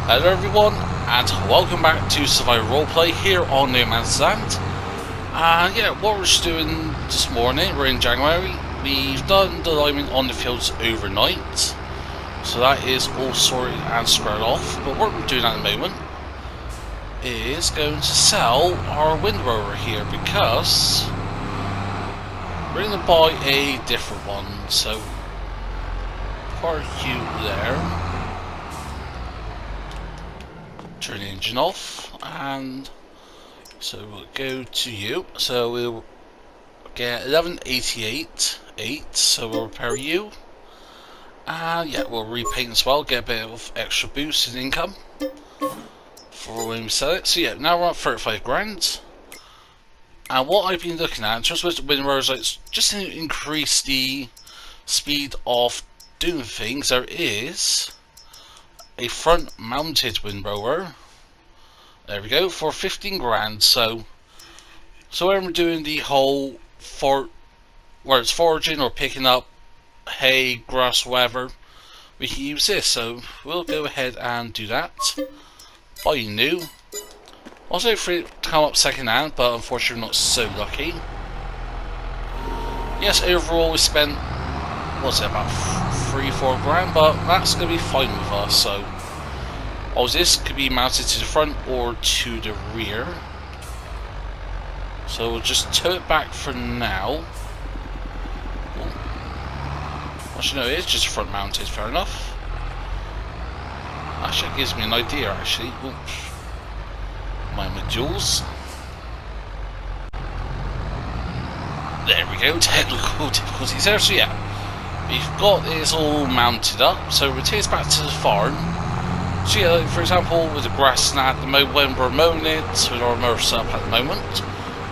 Hello everyone, and welcome back to Survival Roleplay here on No Man's Land. Yeah, what we're just doing this morning, we're in January, we've done the liming on the fields overnight, so that is all sorted and squared off, but what we're doing at the moment is going to sell our windrower here because we're going to buy a different one, so park you there. Turn the engine off, and so we'll go to you. So we'll get 1188.8. So we'll repair you. Yeah, we'll repaint as well. Get a bit of extra boost in income for when we sell it. So yeah, now we're at 35 grand. And what I've been looking at, just with windrowers, like, just to increase the speed of doing things, there is a front-mounted windrower. There we go, for 15 grand. So when we're doing the whole where it's foraging or picking up hay, grass, whatever, we can use this. So we'll go ahead and do that. Buy new. Also for it to come up second hand, but unfortunately not so lucky. Yes, overall we spent, what's it, about 3-4 grand, but that's going to be fine with us. So this could be mounted to the front or to the rear, so we'll just tow it back for now. Actually no, it is just front mounted, fair enough. Actually it gives me an idea actually. My modules. There we go, technical difficulties there. So yeah, we've got this all mounted up, so we'll take it back to the farm. So yeah, like for example, with the grass at the moment, when we're mowing it, with our mower set up at the moment,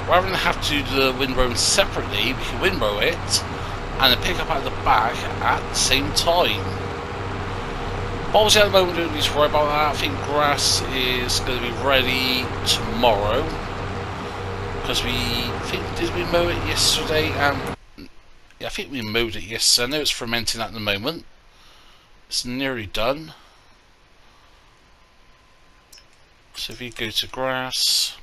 rather than have to do the windrow separately, we can windrow it and then pick up at the back at the same time. But obviously at the moment we don't need to worry about that. I think grass is going to be ready tomorrow, because did we mow it yesterday? Yeah, I think we mowed it yesterday. I know it's fermenting at the moment. It's nearly done. So if you go to grass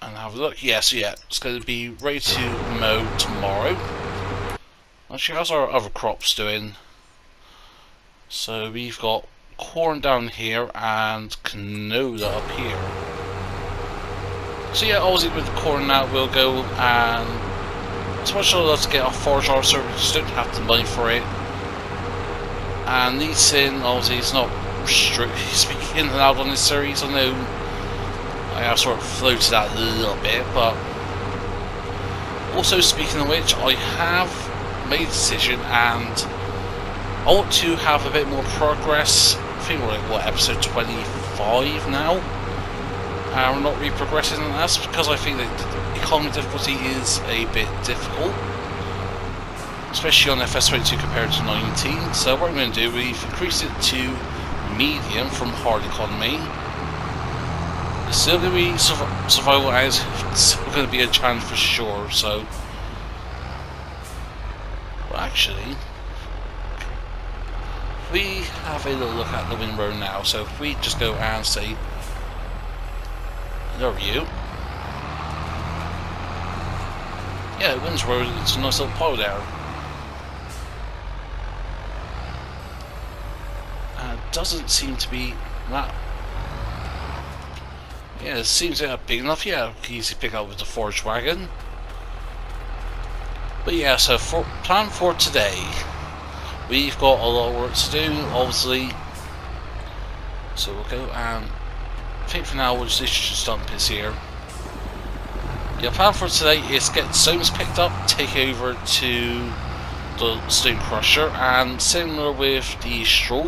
and have a look, yes, yeah, it's going to be ready to mow tomorrow. Actually, how's our other crops doing? So we've got corn down here and canola up here. So yeah, obviously with the corn now, we'll go and as much as I'd love to get our forage our so we just don't have the money for it. And leasing, obviously, it's not strictly speaking in and out on this series. I know I have sort of floated out a little bit, but also speaking of which, I have made a decision and I want to have a bit more progress. I think we're at episode 25 now, and we're not really progressing on that because I think that the economy difficulty is a bit difficult, especially on FS22 compared to 19. So what I'm going to do, we've increased it to medium from hard economy. It's still going to be survival, as it's still going to be a challenge for sure. So, well, actually, we have a little look at the windrow now. So if we just go and say, there are you. Yeah, the windrow, it's a nice little pile there. Doesn't seem to be that. Yeah, it seems like big enough. Yeah, easy pick up with the forage wagon. But yeah, so plan for today, we've got a lot of work to do, obviously. So we'll go and I think for now we'll just dump this here. Yeah, plan for today is get the stones picked up, take over to the stone crusher, and similar with the straw,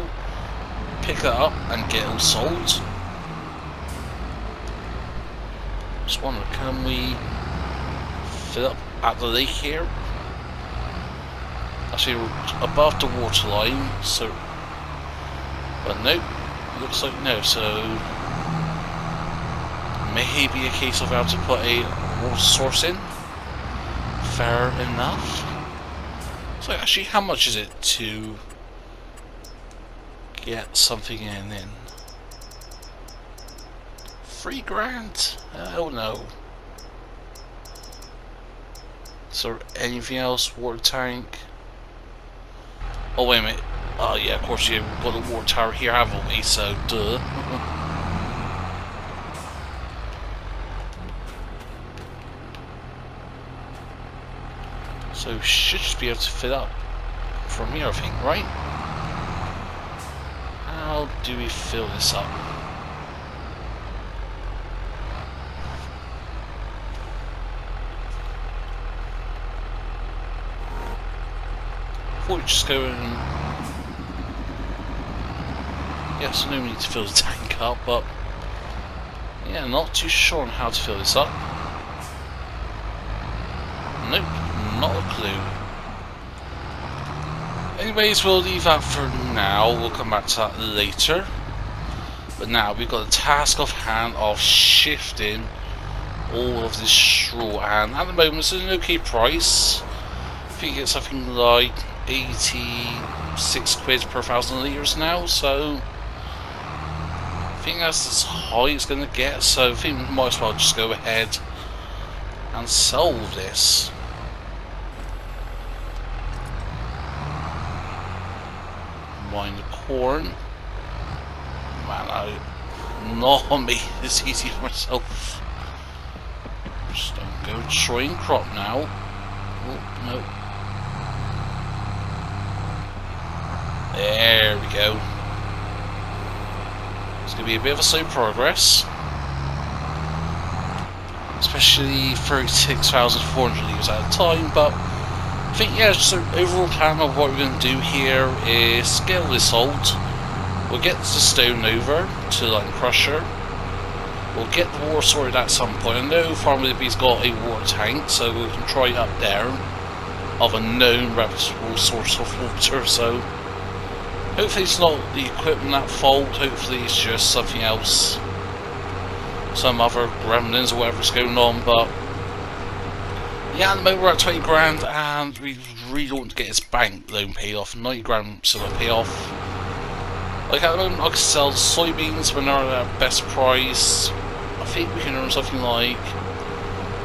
pick that up and get it all sold. Just wonder, can we fill up at the lake here? Actually, we're above the water line, so. But nope, looks like no. So maybe a case of how to put a water source in. Fair enough. So actually, how much is it to get something in. 3 grand? Oh no. Is there anything else? Water tank? Oh wait a minute. Oh yeah, of course we've got a water tower here, haven't we? So duh. So should just be able to fill up from here, I think, right? How do we fill this up? Before we just go and... yeah, so no need to fill the tank up, but... yeah, not too sure on how to fill this up. Nope, not a clue. Anyways, we'll leave that for now. We'll come back to that later. But now we've got the task of hand of shifting all of this straw, and at the moment it's an okay price. I think it's something like 86 quid per 1,000 litres now, so I think that's as high as it's going to get, so I think we might as well just go ahead and sell this. Mine the corn. Man, not me. It's easy for myself. Just don't go destroying crop now. Oh, no. There we go. It's going to be a bit of a slow progress. Especially 36,400 litres at a time, but I think, yeah, just an overall plan of what we're going to do here is scale this salt. We'll get the stone over to the line crusher. We'll get the water sorted at some point. I know Farm Libby's got a water tank, so we can try it up there of a known reputable source of water, so hopefully it's not the equipment at fault, hopefully it's just something else, some other gremlins or whatever's going on. But yeah, at the moment we're at 20 grand and we really want to get this bank loan paid off. 90 grand still to pay off. Like at the moment I can sell the soybeans when they're at their best price. I think we can earn something like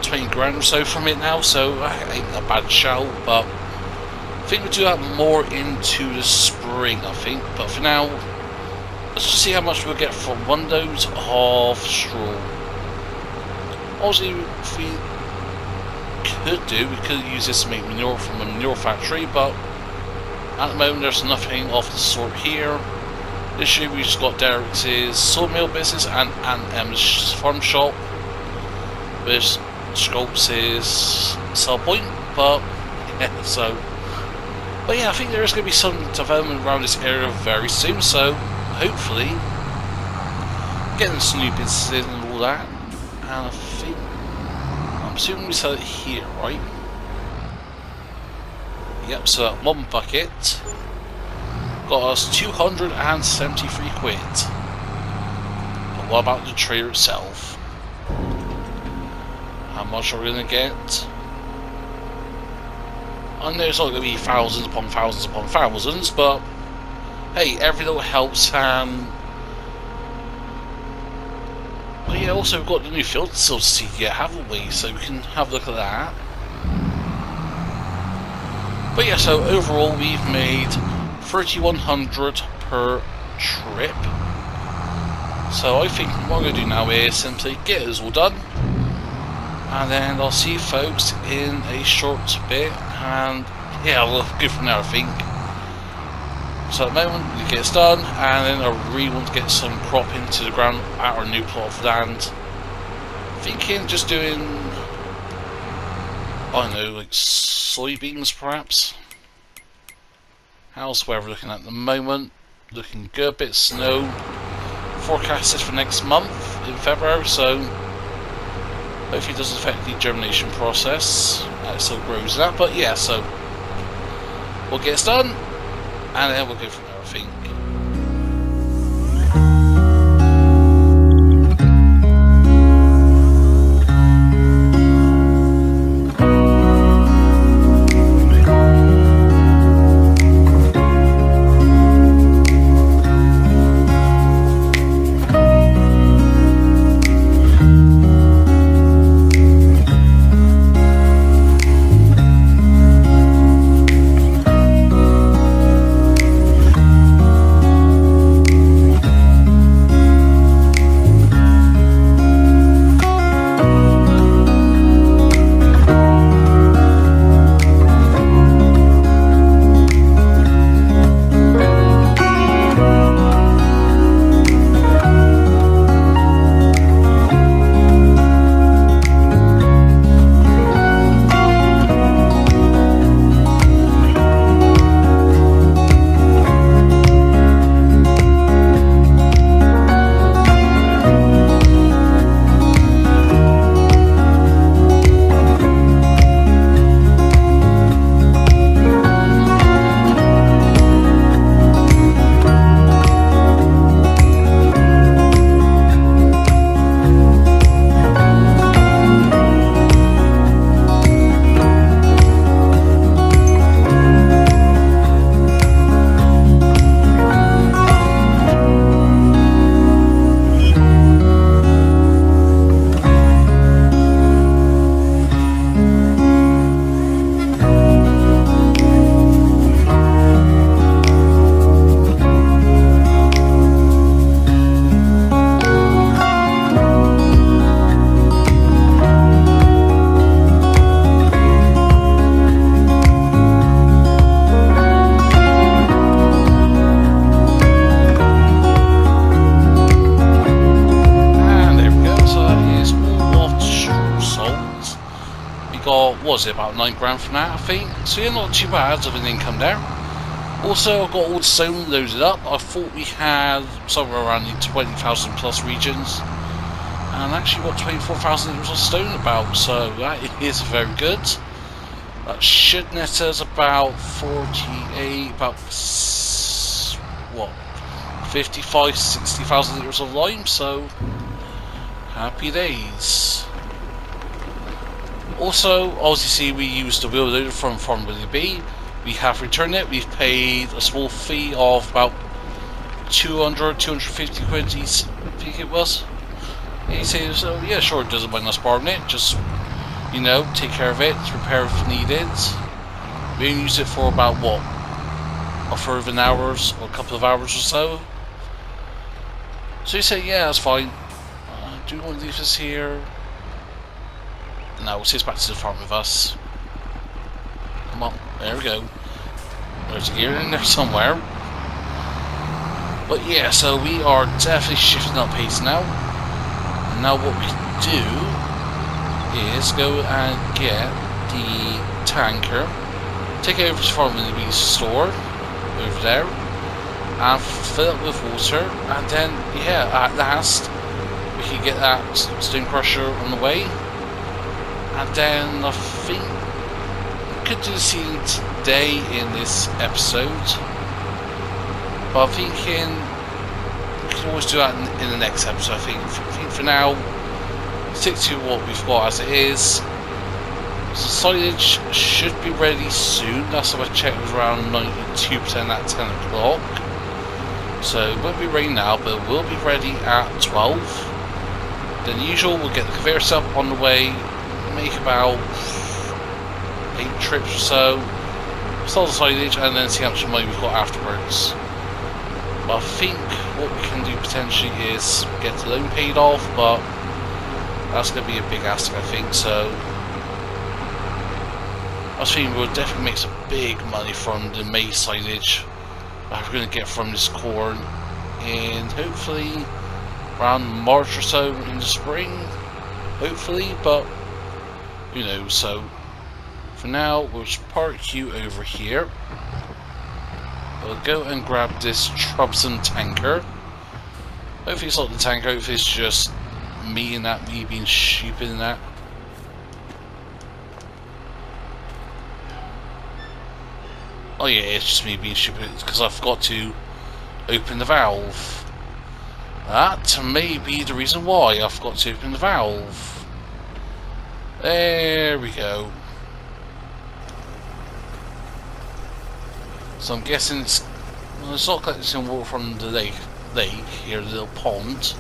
20 grand or so from it now, so ain't a bad shout. But I think we'll do that more into the spring, I think. But for now, let's just see how much we'll get from one load of straw. Obviously, if we could use this to make manure from a manure factory, but at the moment there's nothing of the sort here. This year we just got Derek's sawmill business and M's farm shop, which Scopes is sell point, but yeah, so. But yeah, I think there is going to be some development around this area very soon, so hopefully getting some new businesses and all that. And I think, I'm assuming we sell it here, right? Yep, so that one bucket got us 273 quid. But what about the trailer itself? How much are we going to get? I know it's not going to be thousands upon thousands upon thousands, but hey, every little helps. But yeah, also we've got the new field facility yet, haven't we? So we can have a look at that. But yeah, so overall we've made 3,100 per trip. So I think what I'm going to do now is simply get this all done, and then I'll see you folks in a short bit, and yeah, we'll go from there I think. So at the moment we get this done, and then I really want to get some crop into the ground at our new plot of land. Thinking just doing, I don't know, like soybeans perhaps. How's the weather looking at the moment? Looking good, bit of snow forecasted for next month in February, so hopefully it doesn't affect the germination process. It still grows that, but yeah, so we'll get this done and then we'll go from there I think. was it, about 9 grand from that, I think. So yeah, not too bad of an income there. Also, I've got all the stone loaded up. I thought we had somewhere around the 20,000 plus regions, and actually got 24,000 liters of stone about, so that is very good. That should net us about 48, about what, 55, 60,000 liters of lime, so happy days. Also, obviously we used the wheel loader from Farm Willie B. We have returned it. We've paid a small fee of about 200, 250 quid, I think it was. He says, so yeah, sure, it doesn't mind us borrowing it, just, you know, take care of it, repair if needed. We only use it for about, what, a third of an hour or a couple of hours or so. So you say, yeah, that's fine. Do you want to leave this here? No, we'll take this back to the farm with us. Come on, there we go. There's a gear in there somewhere. But yeah, so we are definitely shifting up pace now. And now what we do is go and get the tanker, take it over to Farm Willie store over there, and fill it with water, and then yeah, at last we can get that stone crusher on the way. And then I think we could do the scene today in this episode, but I'm thinking we can always do that in the next episode. I think for now, stick to what we've got as it is. So silage should be ready soon. Last time I checked, it was around 92% at 10 o'clock. So it won't be ready now, but it will be ready at 12. Then usual, we'll get the conveyor set up on the way, make about 8 trips or so, sell the silage, and then see how much money we've got afterwards. But I think what we can do potentially is get the loan paid off, but that's going to be a big ask, I think. So I was thinking we'll definitely make some big money from the maize silage that we're going to get from this corn, and hopefully around March or so in the spring, hopefully, but who knows. So for now, we'll just park you over here. We'll go and grab this troublesome tanker. Hopefully it's not the tanker, hopefully it's just me being stupid in that. Oh yeah, it's just me being stupid because I forgot to open the valve. That may be the reason why I forgot to open the valve. There we go. So I'm guessing it's not collecting water from the lake here, the little pond.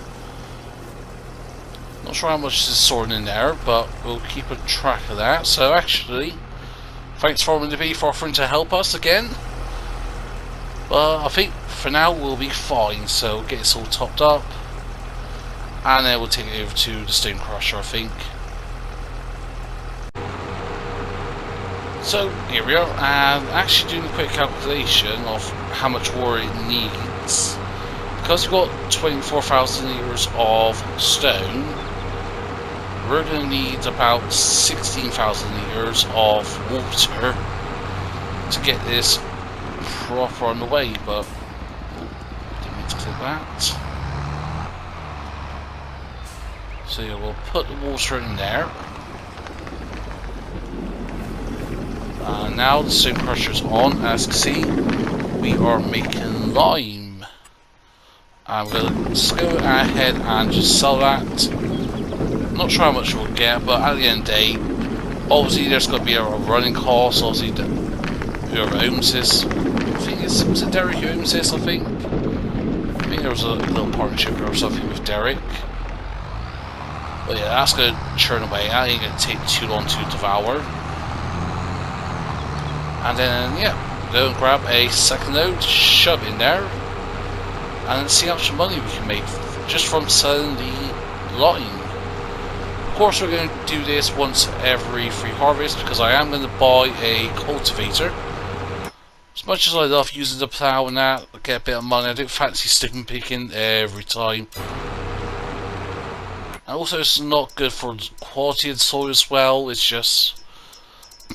Not sure how much is stored in there, but we'll keep a track of that. So actually, thanks Farm Willie B for offering to help us again. But I think for now we'll be fine. So get this all topped up, and then we'll take it over to the stone crusher, I think. So here we are, and actually doing a quick calculation of how much water it needs. Because we've got 24,000 litres of stone, we're going to need about 16,000 litres of water to get this proper on the way, but didn't mean to click that. So yeah, we'll put the water in there. Now the stone crusher's on. As you can see, we are making lime. I'm going to just go ahead and just sell that. Not sure how much we'll get, but at the end of the day, obviously there's going to be a running cost. Obviously, whoever owns this, I think it's Derek who owns this. I think there was a little partnership or something with Derek. But yeah, that's going to churn away. That ain't going to take too long to devour. And then, yeah, go and grab a second load, shove in there, and see how much money we can make just from selling the lime. Of course, we're going to do this once every free harvest because I am going to buy a cultivator. As much as I love using the plough and that, I get a bit of money. I don't fancy stone picking every time. And also, it's not good for the quality of the soil as well. It's just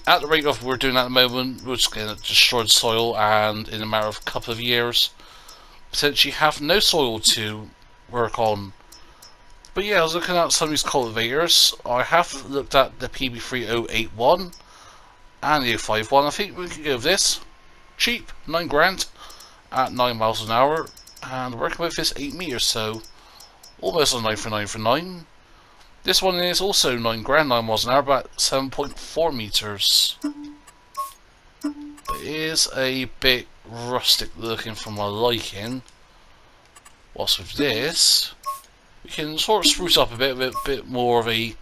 At the rate of we're doing at the moment, we're just going to destroy the soil, and in a matter of a couple of years, potentially have no soil to work on. But yeah, I was looking at some of these cultivators. I have looked at the PB3081 and the 051. I think we can go with this. Cheap, 9 grand at 9 miles an hour, and working with this 8 meters, so almost a 9 for 9 for 9. This one is also 9 grand, 9 miles an hour, but 7.4 meters. It is a bit rustic looking for my liking. Whilst with this, we can sort of spruce up a bit more of a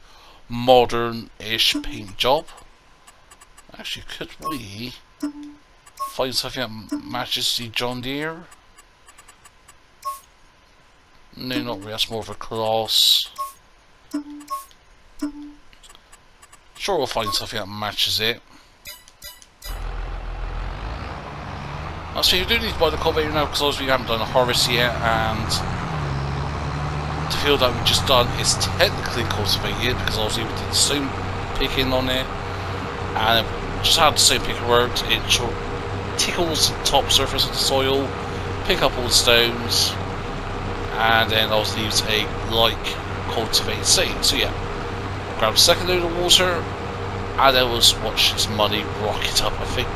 modern-ish paint job. Actually, could we find something that matches the John Deere? No, not really. That's more of a gloss. Sure, we'll find something that matches it. So you do need to buy the cultivator now, because obviously we haven't done a harvest yet, and the field that we've just done is technically cultivated, because obviously we did the stone picking on it, and just how the stone picking works, it sort of tickles the top surface of the soil, pick up all the stones, and then obviously leaves a like cultivated seed. So yeah, grab a second load of water, and then we'll watch this money rocket up, I think.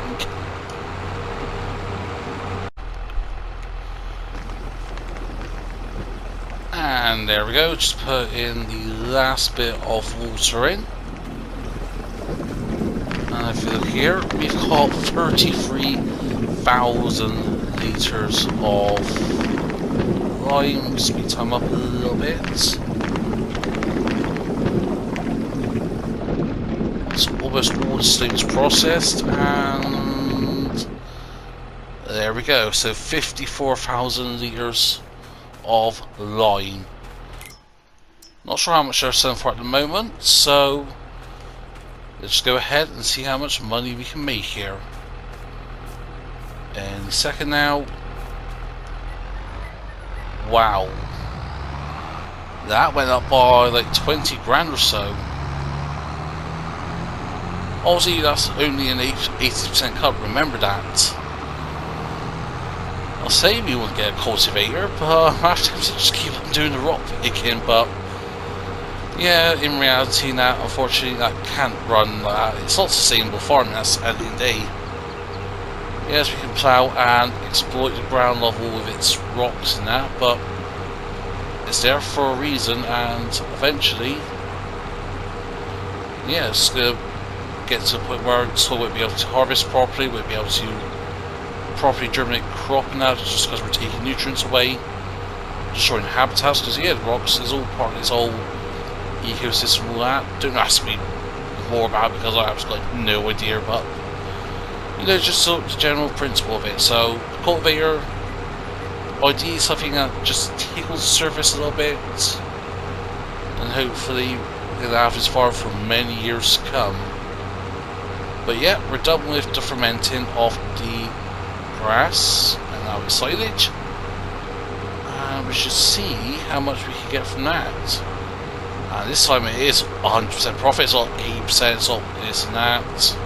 And there we go, just put in the last bit of water in. And if you look here, we've got 33,000 litres of lime. Speed time up a little bit. So almost all the stones processed, and there we go. So 54,000 litres of lime. Not sure how much they're selling for at the moment, so let's go ahead and see how much money we can make here. Any second now. Wow, that went up by like 20 grand or so. Obviously that's only an 80% cut, remember that. I'll say we want to get a cultivator, but I have to just keep on doing the rock picking. But yeah, in reality now, unfortunately, that can't run like that. It's not sustainable farming, that's at the end of the day. Yes, we can plough and exploit the ground level with its rocks and that, but it's there for a reason, and eventually, yeah, it's going to get to the point where the soil won't be able to harvest properly, won't be able to properly germinate crop now, just because we're taking nutrients away, destroying habitats, because yeah, the rocks is all part of this whole ecosystem and all that. Don't ask me more about it because I have like no idea, but you know, just sort of the general principle of it. So the cultivator, ideally something that just tickles the surface a little bit, and hopefully we're going to have this farm for many years to come. But yeah, we're done with the fermenting of the grass and now the silage, and we should see how much we can get from that. And this time it is 100% profit, it's not 80%, it's not this and that.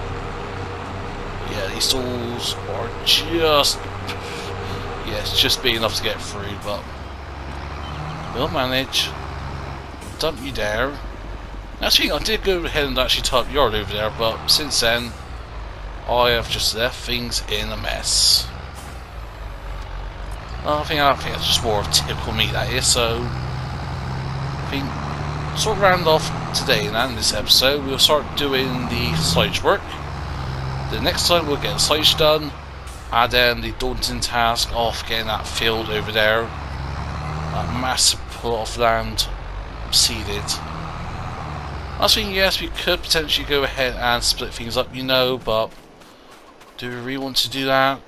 Yeah, these tools are just, yeah, it's just big enough to get through, but we'll manage. Dump you there. Actually, I did go ahead and actually top yard over there, but since then I have just left things in a mess. I think that's just more of typical me, that is. So I think sort of round off today and in this episode, we'll start doing the silage work. The next time we'll get the silage done, and then the daunting task of getting that field over there, that massive plot of land, seeded. I was thinking, yes, we could potentially go ahead and split things up, you know, but do we really want to do that?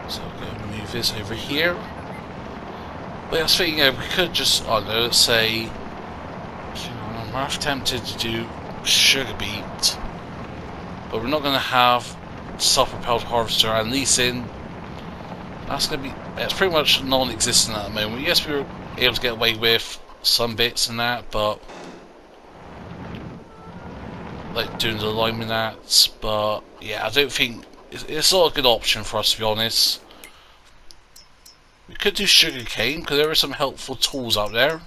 So I'm going to move this over here. But I was thinking, we could just, I don't know, let's say, I'm half tempted to do sugar beet, but we're not going to have self-propelled harvester and leasing. That's going to be, it's pretty much non-existent at the moment. Yes, we were able to get away with some bits and that, but like doing the alignment at, but yeah, I don't think it's not a good option for us, to be honest. We could do sugarcane because there are some helpful tools out there.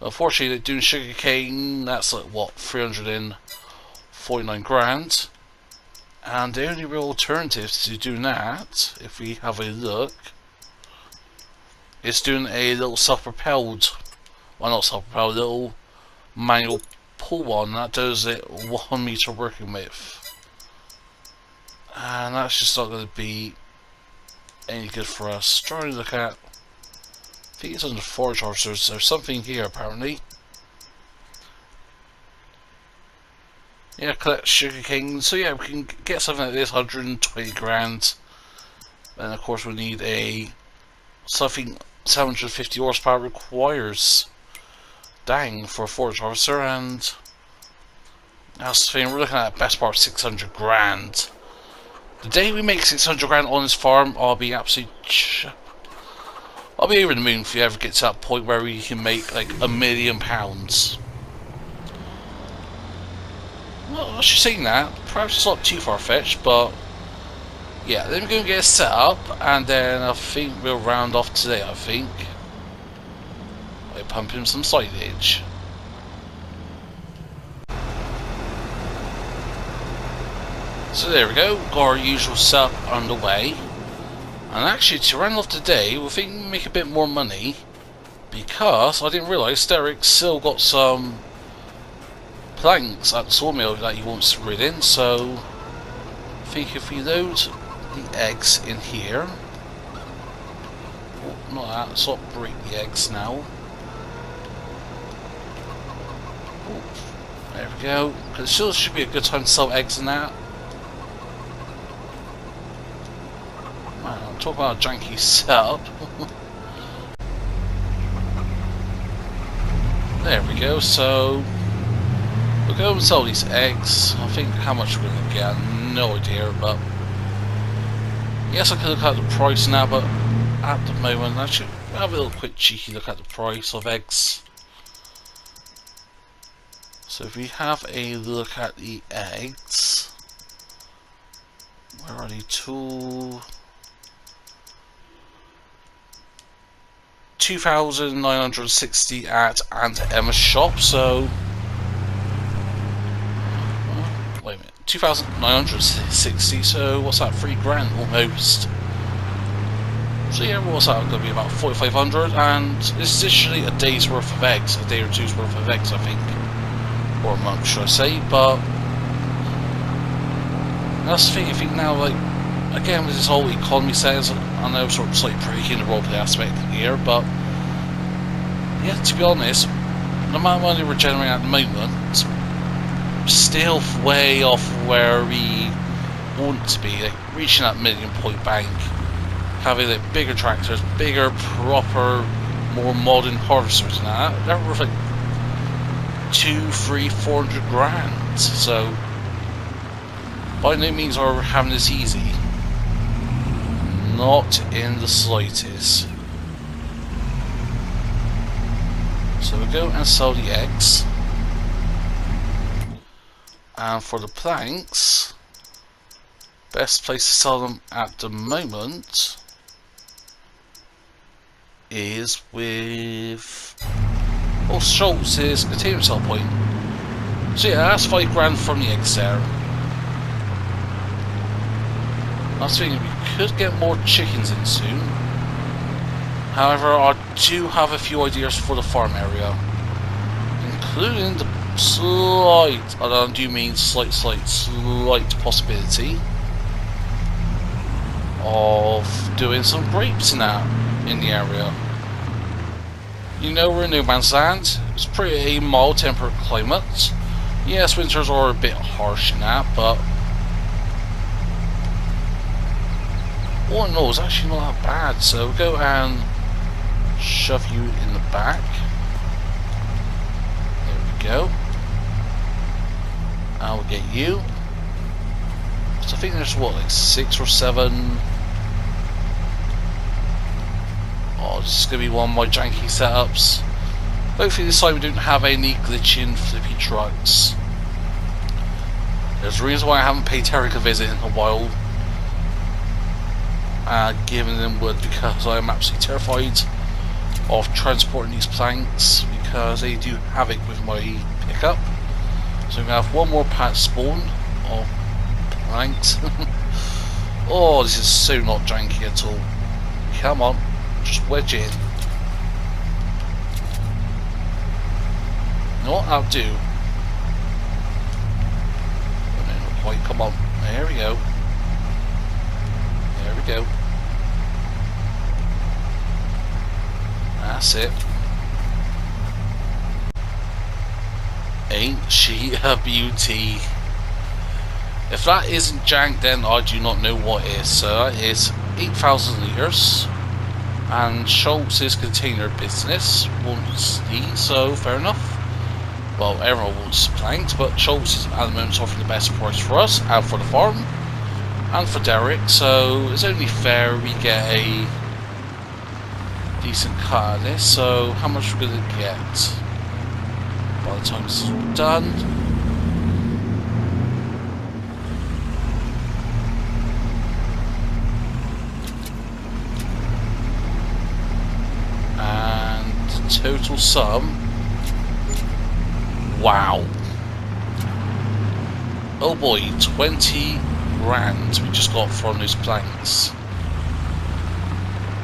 Unfortunately, doing sugarcane, that's like what, 349 grand. And the only real alternative to doing that, if we have a look, is doing a little self-propelled, well, not self-propelled, little manual pull one that does it 1 meter working width. And that's just not going to be any good for us. Trying to look at, I think it's under forage officers, there's something here apparently. Yeah, collect sugarcane. So yeah, we can get something like this, 120 grand. And of course we need a something 750 horsepower requires. Dang, for a forage officer, and that's the thing, we're looking at the best part of 600 grand. The day we make 600 grand on this farm, I'll be absolutely I'll be over the moon if we ever get to that point where we can make like £1 million. Well, I should say that, perhaps it's not too far-fetched, but yeah, then we're going to get it set up, and then I think we'll round off today, I think. By pumping some silage. So there we go, got our usual setup underway. And actually, to round off today, we think we can make a bit more money, because I didn't realise Derek's still got some planks at the sawmill that he wants rid in, so I think if we load the eggs in here, oh, not that, let's not break the eggs now. Oh, there we go, because it still should be a good time to sell eggs in that. Man, talk about a janky setup. There we go, so we'll go and sell these eggs. I think how much we're going to get, no idea, but yes, I can look at the price now, but at the moment, actually, we'll have a little quick cheeky look at the price of eggs. So if we have a look at the eggs, where are they? 2,960 at Aunt Emma's shop, so wait a minute, 2,960, so what's that, 3 grand almost. So yeah, what's that, going to be about 4,500, and this is literally a day's worth of eggs, a day or two's worth of eggs, I think, or a month should I say. But that's the thing, I think now, like, again with this whole economy says, I know sort of slightly breaking the roleplay aspect here, but yeah, to be honest, the amount of money we're generating at the moment, still way off where we want to be, like reaching that million point bank, having like bigger tractors, bigger, proper, more modern harvesters and that, they're worth like 200, 300, 400 grand. So by no means are we having this easy. Not in the slightest. So we'll go and sell the eggs. And for the planks, best place to sell them at the moment is with Schultz's container sell point. So yeah, that's 5 grand from the eggs there. I was thinking we could get more chickens in soon. However, I do have a few ideas for the farm area, including the slight, I do mean slight possibility of doing some grapes now in the area. You know, we're in no man's land. It's pretty mild temperate climate. Yes, winters are a bit harsh in that, but all in all, it's actually not that bad. So we'll go and shove you in the back. There we go. And we'll get you. So I think there's what, like 6 or 7. Oh, this is going to be one of my janky setups. Hopefully this time we don't have any glitching flippy trucks. There's a reason why I haven't paid Tarek a visit in a while, giving them wood, because I'm absolutely terrified of transporting these planks because they do havoc with my pickup. So I'm going to have one more patch spawn of planks. Oh, this is so not janky at all. Come on, just wedge in. You know what, I'll do. Oh, no, not quite, come on. There we go. There we go. That's it. Ain't she a beauty? If that isn't jank, then I do not know what is. So that is 8,000 litres. And Schultz's container business wants these, so fair enough. Well, everyone wants planks, but Schultz is at the moment offering the best price for us, and for the farm, and for Derek, so it's only fair we get a decent cut of this. So how much we're going to get by the time it's done? And total sum, wow, oh boy, 20 grand we just got from those planks.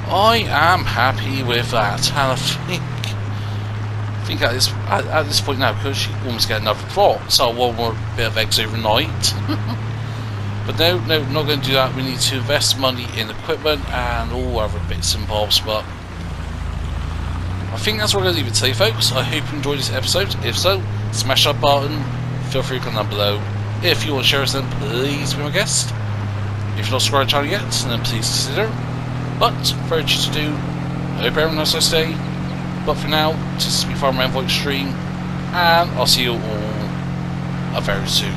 I am happy with that, and I think at this point now, because she almost get another plot, so one more bit of eggs overnight. But no, not going to do that. We need to invest money in equipment and all other bits and bobs. But I think that's where we're going to leave it today, folks. I hope you enjoyed this episode. If so, smash that button. Feel free to comment down below. If you want to share us, then please be my guest. If you're not subscribed to the channel yet, then please consider. But for you to do, I hope everyone has a nice day. But for now, this is me, Farmer EnvoyXtreme, and I'll see you all very soon.